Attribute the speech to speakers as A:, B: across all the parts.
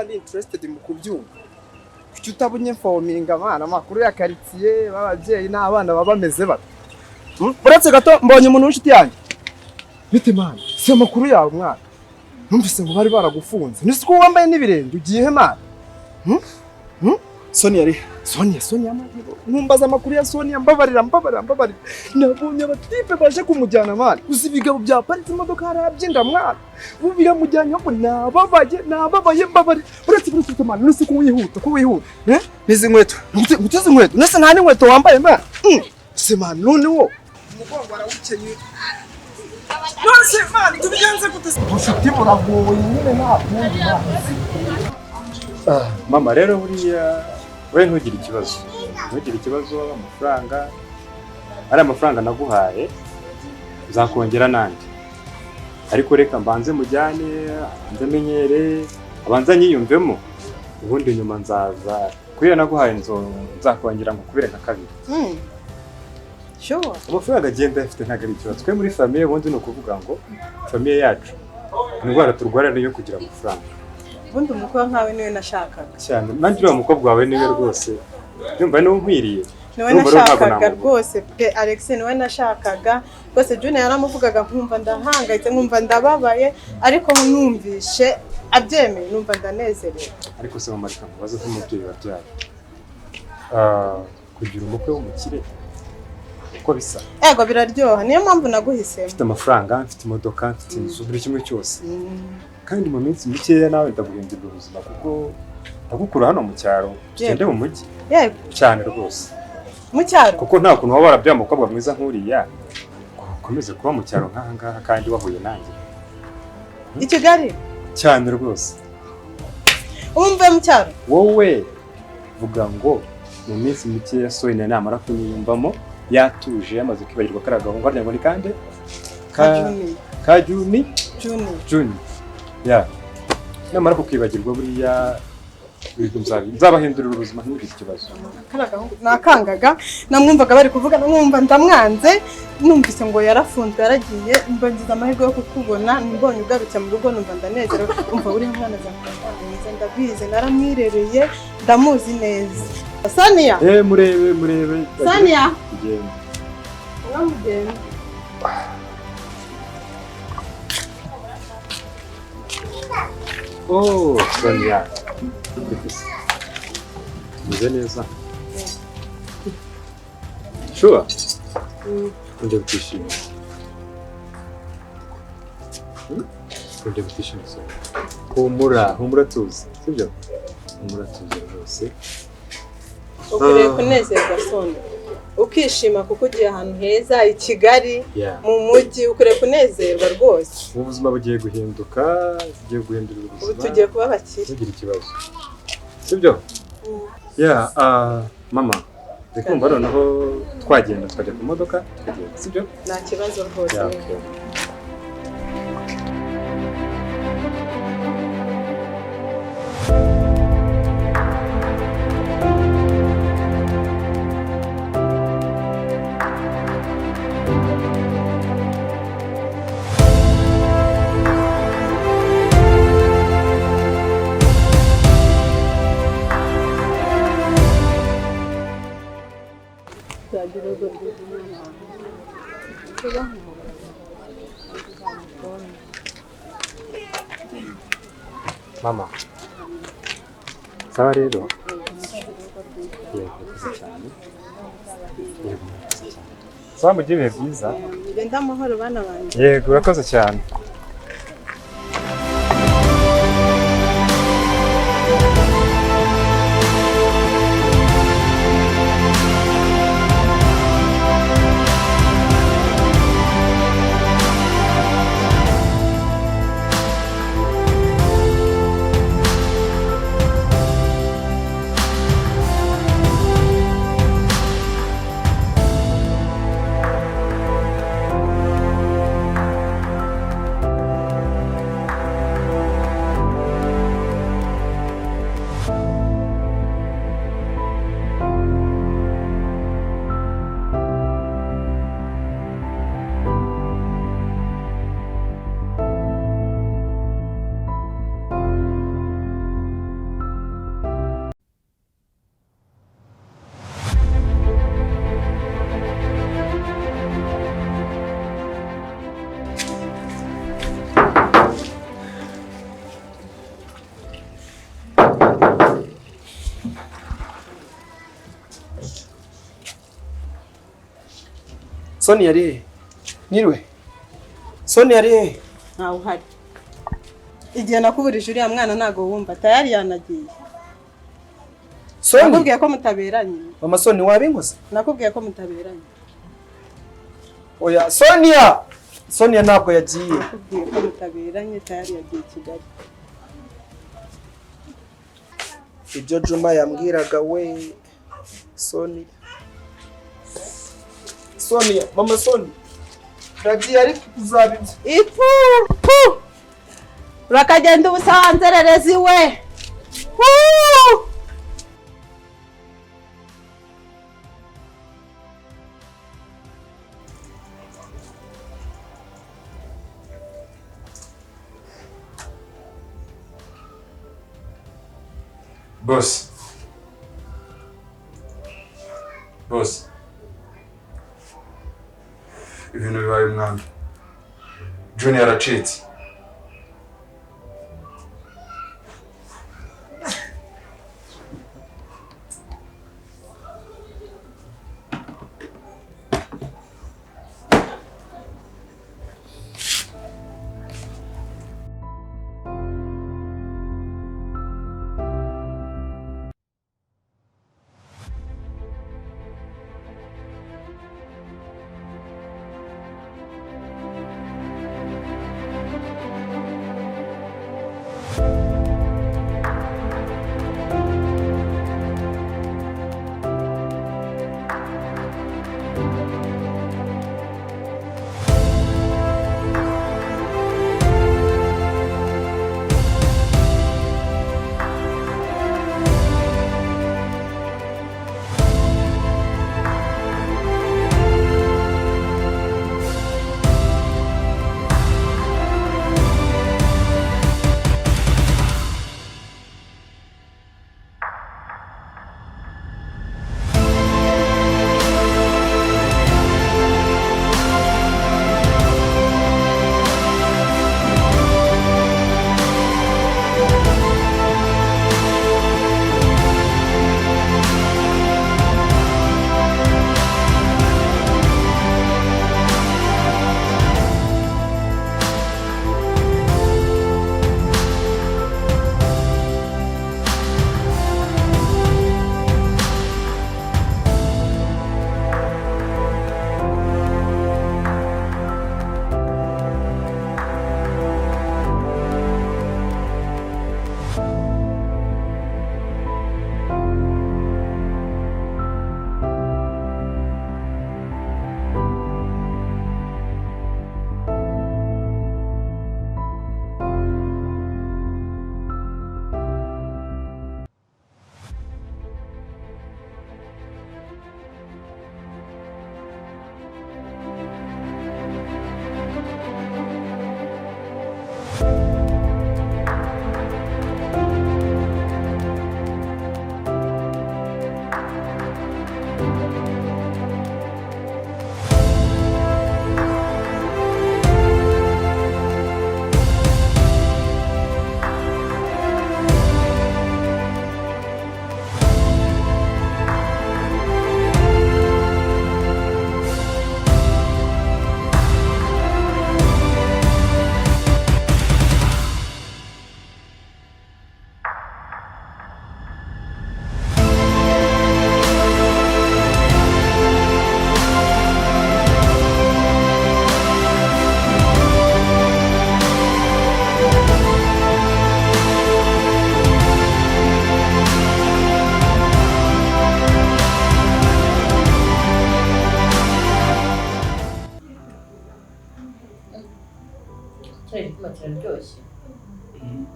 A: naba ndi interested mu kubyumva kuki utabunye informinga abana makuru ya quartier babavyeyi n'abana baba bameze bato uretse gato mbonye umuntu w'inshuti yanjye bite mana se makuru yawe mwana numvise ngo bari baragufunze nisi ko wambaye n'ibirenge ugiye he mana
B: Sonia ari
A: Sonia numbaza amakuru ya Sonia mbabarira nabonye abatipe baje kumujyana mwana uzi ibigabo bya paritse imodoka harabyinda mwana bubira mujyanye ko nababaye mbabari uretse mwana nisi ko wihuta
B: nizi nkweto
A: nguteze inkweto nese nta n'inkweto wambaye mwana se mwana none wo umugongo arawukenye nose mwana tubigenze gute ushiti buragoye nyine nta kundi
C: mama rero buriya we ntugire ikibazo amafaranga ari amafaranga naguhaye uzakongera nandi ariko reka mbanze mujyane ndamenyere abanza nyiyumvemo ubundi nyuma nzaza kuya naguhaye nzakongera ngo kubere nka kabiri
D: sure
C: amafaranga agenda afite ntago ari ikibazo twe muri famille ubundi no kuvuga ngo famille yacu indwara turwara niyo kugira amafaranga
D: ubundi umukobwa nkawe niwe nashakaga
C: cyane nanjye uriya mukobwa wawe niwe rwose yumva niwe nkwiriye
D: niwe nashakaga rwose pe Alexis niwe nashakaga rwose Junior yaramuvugaga nkumva ndahangayitse nkumva ndababaye ariko numvishe abyemeye numva ndanezerewe
C: ariko se mamarika mubaze nk'umubyeyi wabyaye kugira umukwe w'umukire uko bisa
D: yego biraryoha niyo mpamvu naguhisemo
C: mfite amafaranga mfite imodoka mfite inzu buri kimwe cyose kandi mu minsi mikeya nawe ndaguhindurira ubuzima kuko ndagukura hano mu cyaro tugende mu mujyi
D: yego
C: cyane rwose
D: mu cyaro
C: kuko nta kuntu waba warabyaye umukobwa mwiza nk'uriya ukomeze kuba mu cyaro nk'aha ngaha kandi wahuye nanjye
D: i Kigali
C: cyane rwose
D: umve mu cyaro
C: wowe vuga ngo mu minsi mikeya Sonia namara kunyiyumvamo yatuje yamaze kwibagirwa karagahungu arya ngo ni kande ka Juni ya namara kukwibagirwa buriya nzabahindurira ubuzima ntugire ikibazo
D: nakangaga namwumvaga bari kuvuga namwumva ndamwanze numvise ngo yarafunzwe yaragiye mbangiza amahirwe yo kukubona mbonye ugarutse mu rugo numva ndanezerewe umva uri mwana zakunda ndabize naramwirereye ndamuzi neza Sonia
C: murebe
D: Sonia
C: kugenda
D: uramugenda
C: Sonia meze neza sure kunde gutishima humura tuzi sibyo humura tuzi rwose
D: ukwiriye kunezerwa Sonia ukishima kuko ugiye ahantu heza i Kigali mu mujyi ukwiriye kunezerwa rwose
C: ubuzima bugiye guhinduka bugiye guhindura ubuzima
D: ubu tugiye kuba bakire
C: tugira ikibazo sibyo mama ndikumva noneho twagenda tukajya ku modoka tukagenda sibyo
D: nta kibazo rwose
C: mama sawa rero sawa mugire ibihe byiza
D: ngenda amahoro bana banjye
C: yego urakoze cyane
A: Sonia ari he? Niriwe. Sonia ari he?
D: Ntawe uhari. Igihe nakuburije uriya mwana ntago wumva tayari yanagiye.
A: Sonia,
D: nakubwiye ko mutaberanye.
A: Mama Sonia wabinkoze?
D: Nakubwiye ko mutaberanye.
A: Oya, Sonia! Sonia ntabwo yagiye.
D: Nakubwiye ko mutaberanye tayari yagiye Kigali.
A: Ibyo Juma yambwiraga we. Sonia. Sonia, Mama Sonia. Ragiye ariko kuzabibye.
D: Ipu! Urakagenda ubusanzererezi we.
C: Boss. Ibintu bibaye umwami. Junior aracitse.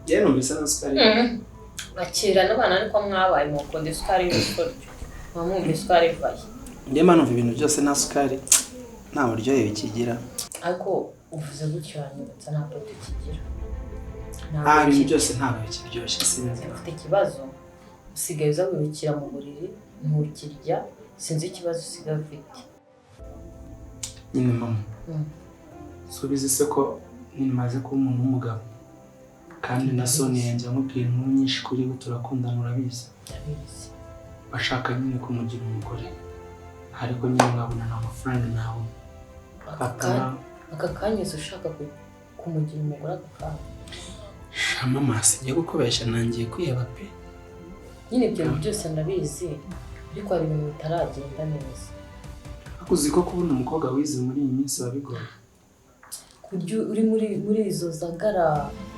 A: Yewe numvise na sukari.
B: Bakira n'abana ariko mwabaye mu konde sukari y'usoryo. Mwamumva isukari ivaye.
A: Ndema numva ibintu byose na sukari nta buryohe bikigira.
B: Ariko uvuze gutyo hanyuma nta pote kigira.
A: Ibintu byose ntabwo bikiryoshye sinzi.
B: Ufite ikibazo usigaye uza wibukira mu buriri ntukirya sinzi ikibazo usigaye ufite.
A: Nyine mama. Subize se ko nimaze kuba umuntu w'umugabo. Kandi na Sonia yanjye amubwira inkuru nyinshi kuri we turakundana urabizi. Bashaka nyine kumugira umugore. Ariko nyine mwabona amafaranga nawe
B: aka kanya ushaka kumugira umugore aka kanya.
E: Mama sinjye gukobesha nangiye kwiheba pe.
B: Nyine ibyo byose ndabizi ariko hari ibintu bitaragenda neza.
E: Akuzi ko kubona umukobwa wize muri iyi minsi babigoye.
B: Kuryo uri muri izo zagara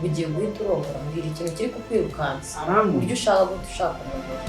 B: bigiye guhita urongora mbwira ikintu kiri kukwirukansa. Buryo ushaka gushaka umugore.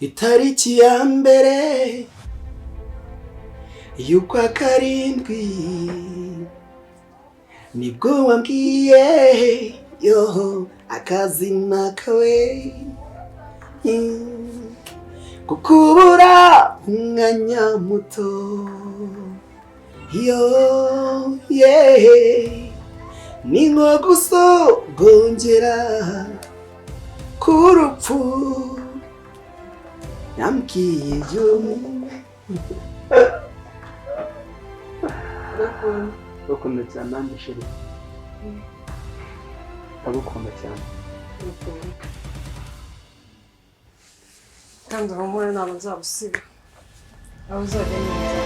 E: Itariki ya mbere y'ukwa karindwi nibwo wambwiye yo akazina kawe kukubura umwanya muto yo ni nko gusogongera k'urupfu yambwiye bakunda cyane nanjye sheri ndagukunda cyane
D: kandi urumuri ntabwo nzabusiba aho uzajya neza.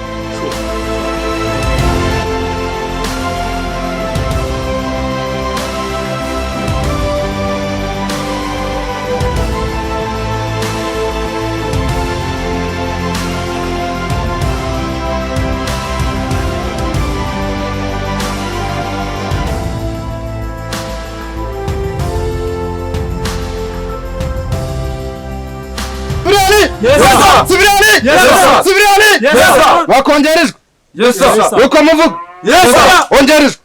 A: Wakongerejwe uko muvuga ongerejwe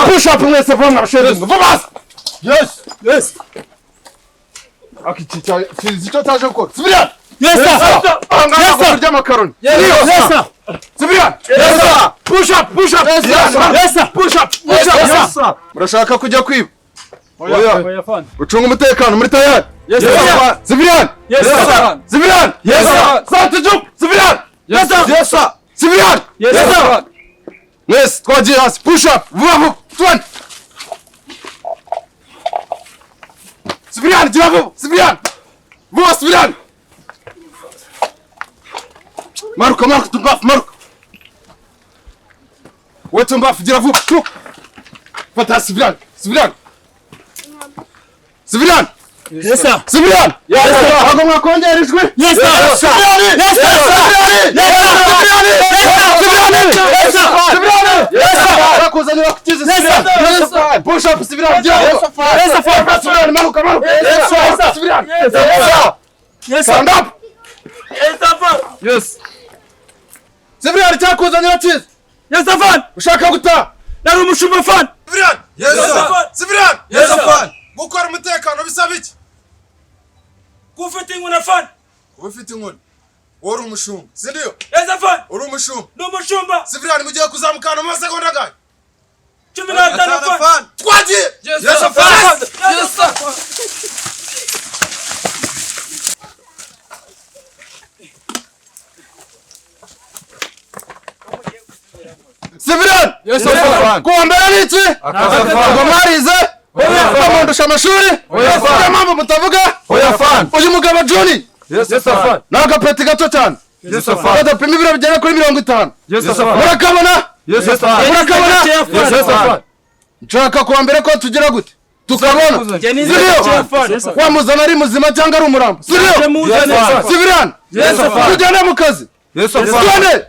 A: push up mwese vuba abashinzwe vuba icyo taje gukora Sibirani kurya amakaroni Sibirani push up murashaka kujya kwiba oya ucunga umutekano muri tayari Sibirani Sibirani Santujuk Sibirani Sibirani mwese twagiye hasi push up vuba vuba Sibirani gira vuba Sibirani vuba Sibirani maruka tumbafu maruka we tumbafu gira vuba fata Sibirani Sibirani Sibirani ntabwo mwakongerejwe bakuzanira kukiza Sibirani push up Sibirani Sibirani maruka Sibirani stand up Sibirani cyakuzanira kiza ushaka gutaha nari umushumba fan Sibirani gukora umutekano bisaba iki
F: Kufite inkuna fan
A: ufite inkoni uri umushumba sindiyo
F: fan
A: uri umushumba
F: n'umushumba
A: Sibirani mugiye kuzamukana mu masegonda gahe
F: 15
A: fan twagiye Sibirani kuwa mbere n'iki ngo mwarize mundusha amashuri niyo mpamvu mutavuga uyu mugabo Johnny ni agapeti gato cyane kadapima ibiro bigera kuri 50 murakabona nshaka kuwa mbere ko tugira gute tukabona siriyo wamuzana ari muzima cyangwa ari umurambo siriyo Sibirani tujyane mu kazi tujyane